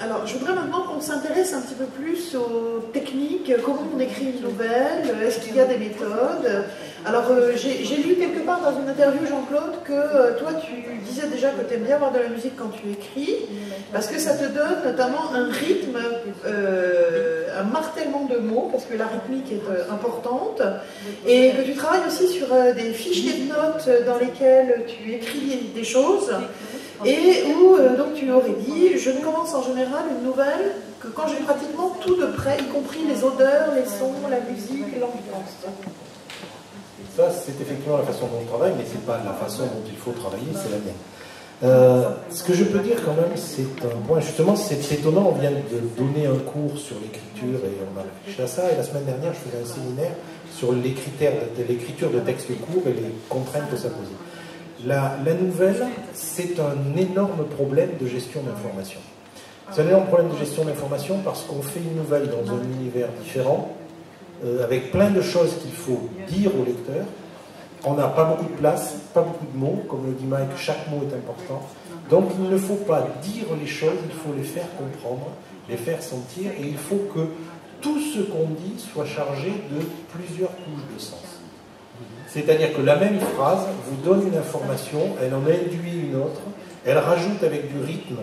Alors, je voudrais maintenant qu'on s'intéresse un petit peu plus aux techniques, comment on écrit une nouvelle, est-ce qu'il y a des méthodes. Alors, j'ai lu quelque part dans une interview, Jean-Claude, que toi, tu disais déjà que tu aimes bien avoir de la musique quand tu écris, parce que ça te donne notamment un rythme, un martèlement de mots, parce que la rythmique est importante, et que tu travailles aussi sur des fichiers de notes dans lesquels tu écris des choses, et où donc tu aurais dit, je commence en général une nouvelle que quand j'ai pratiquement tout de près, y compris les odeurs, les sons, la musique, l'ambiance. Ça, c'est effectivement la façon dont je travaille, mais c'est pas la façon dont il faut travailler, c'est la mienne. Ce que je peux dire quand même, c'est un point, justement, c'est étonnant, on vient de donner un cours sur l'écriture et on a réfléchi à ça, et la semaine dernière, je faisais un séminaire sur les critères de l'écriture de textes courts et les contraintes que ça posait. La nouvelle, c'est un énorme problème de gestion d'information. C'est un énorme problème de gestion d'information parce qu'on fait une nouvelle dans un univers différent, avec plein de choses qu'il faut dire au lecteur. On n'a pas beaucoup de place, pas beaucoup de mots, comme le dit Mike, chaque mot est important. Donc il ne faut pas dire les choses, il faut les faire comprendre, les faire sentir, et il faut que tout ce qu'on dit soit chargé de plusieurs couches de sens. C'est-à-dire que la même phrase vous donne une information, elle en induit une autre, elle rajoute avec du rythme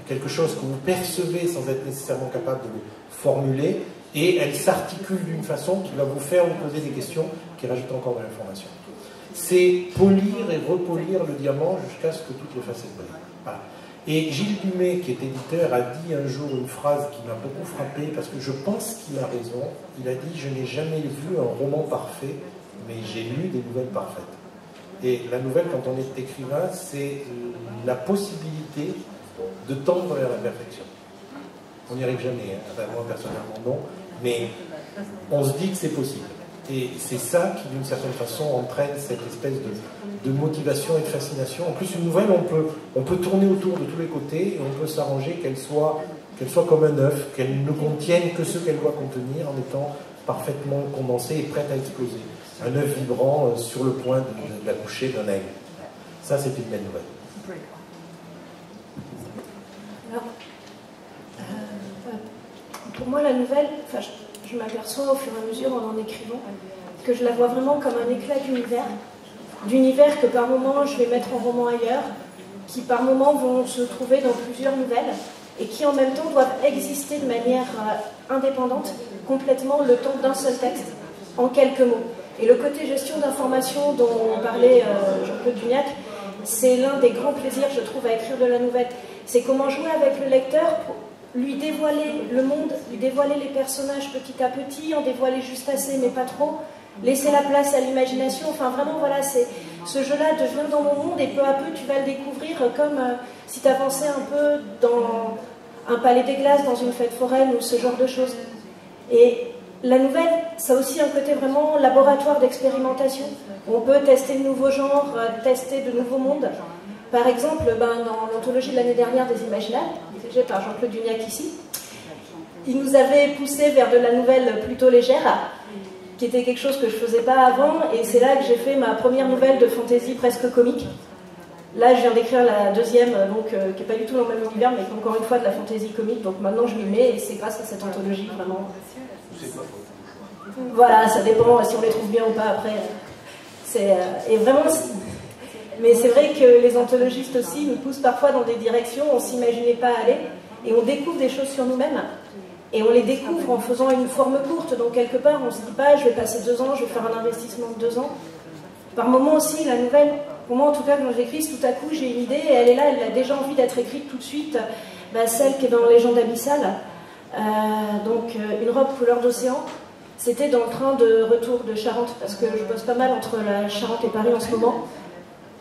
quelque chose que vous percevez sans être nécessairement capable de le formuler, et elle s'articule d'une façon qui va vous faire vous poser des questions qui rajoutent encore de l'information. C'est polir et repolir le diamant jusqu'à ce que toutes les facettes brillent. Voilà. Et Gilles Dumay, qui est éditeur, a dit un jour une phrase qui m'a beaucoup frappé, parce que je pense qu'il a raison. Il a dit « Je n'ai jamais vu un roman parfait, mais j'ai lu des nouvelles parfaites ». Et la nouvelle, quand on est écrivain, c'est la possibilité de tendre vers la perfection. On n'y arrive jamais, hein. Enfin, moi personnellement non, mais on se dit que c'est possible. Et c'est ça qui, d'une certaine façon, entraîne cette espèce de motivation et de fascination. En plus, une nouvelle, on peut tourner autour de tous les côtés et on peut s'arranger qu'elle soit comme un œuf, qu'elle ne contienne que ce qu'elle doit contenir en étant parfaitement condensée et prête à exploser. Un œuf vibrant sur le point de la coucher d'un aigle. Ça, c'est une belle nouvelle. Alors, pour moi, la nouvelle, je m'aperçois au fur et à mesure en écrivant que je la vois vraiment comme un éclat d'univers que par moment je vais mettre en roman ailleurs, qui par moment vont se trouver dans plusieurs nouvelles et qui en même temps doivent exister de manière indépendante, complètement le temps d'un seul texte, en quelques mots. Et le côté gestion d'information dont parlait Jean-Claude Dugnac, c'est l'un des grands plaisirs, je trouve, à écrire de la nouvelle. C'est comment jouer avec le lecteur pour lui dévoiler le monde, lui dévoiler les personnages petit à petit, en dévoiler juste assez mais pas trop, laisser la place à l'imagination. Enfin vraiment voilà, ce jeu-là devient dans mon monde et peu à peu tu vas le découvrir comme si tu avançais un peu dans un palais des glaces, dans une fête foraine ou ce genre de choses. Et la nouvelle, ça a aussi un côté vraiment laboratoire d'expérimentation. On peut tester de nouveaux genres, tester de nouveaux mondes. Par exemple, dans l'anthologie de l'année dernière des Imaginables, dirigée par Jean-Claude Dugnac ici, il nous avait poussé vers de la nouvelle plutôt légère, qui était quelque chose que je ne faisais pas avant, et c'est là que j'ai fait ma première nouvelle de fantasy presque comique. Là, je viens d'écrire la deuxième, donc, qui n'est pas du tout dans le même univers, mais encore une fois de la fantasy comique, donc maintenant je m'y mets, et c'est grâce à cette anthologie, vraiment. Voilà, ça dépend si on les trouve bien ou pas après. Et vraiment... Mais c'est vrai que les anthologistes aussi nous poussent parfois dans des directions où on ne s'imaginait pas aller, et on découvre des choses sur nous-mêmes, et on les découvre en faisant une forme courte, donc quelque part on ne se dit pas je vais passer 2 ans, je vais faire un investissement de 2 ans. Par moment aussi, la nouvelle, pour moi en tout cas quand j'écris, tout à coup j'ai une idée, et elle est là, elle a déjà envie d'être écrite tout de suite, celle qui est dans Légende abyssale, donc Une robe couleur d'océan. C'était dans le train de retour de Charente, parce que je bosse pas mal entre la Charente et Paris en ce moment.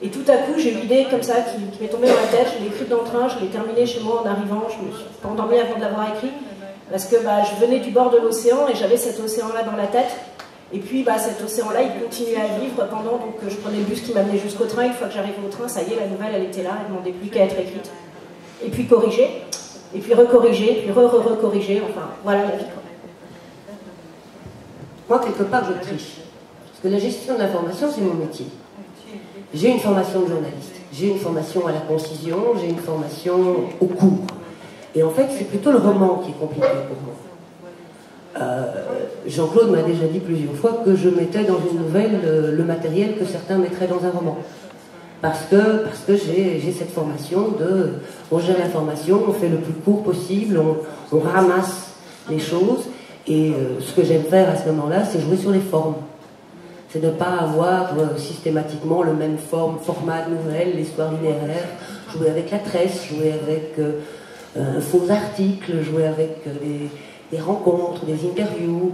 Et tout à coup, j'ai une idée comme ça qui m'est tombée dans la tête, je l'ai écrite dans le train, je l'ai terminée chez moi en arrivant, je me suis pas endormie avant de l'avoir écrit, parce que je venais du bord de l'océan et j'avais cet océan-là dans la tête. Et puis cet océan-là, il continuait à vivre pendant, donc je prenais le bus qui m'amenait jusqu'au train, une fois que j'arrivais au train, ça y est, la nouvelle, elle était là, elle ne demandait plus qu'à être écrite. Et puis corriger, et puis recorriger, puis re-recorriger, enfin, voilà la vie. Moi, quelque part, je triche. Parce que la gestion de l'information, c'est mon métier. J'ai une formation de journaliste, j'ai une formation à la concision, j'ai une formation au cours. Et en fait, c'est plutôt le roman qui est compliqué pour moi. Jean-Claude m'a déjà dit plusieurs fois que je mettais dans une nouvelle le matériel que certains mettraient dans un roman. Parce que j'ai cette formation on gère l'information, on fait le plus court possible, on ramasse les choses. Et ce que j'aime faire à ce moment-là, c'est jouer sur les formes. C'est de ne pas avoir systématiquement le même format de nouvelle, l'histoire linéaire, jouer avec la tresse, jouer avec un faux article, jouer avec des rencontres, des interviews,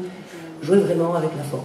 jouer vraiment avec la forme.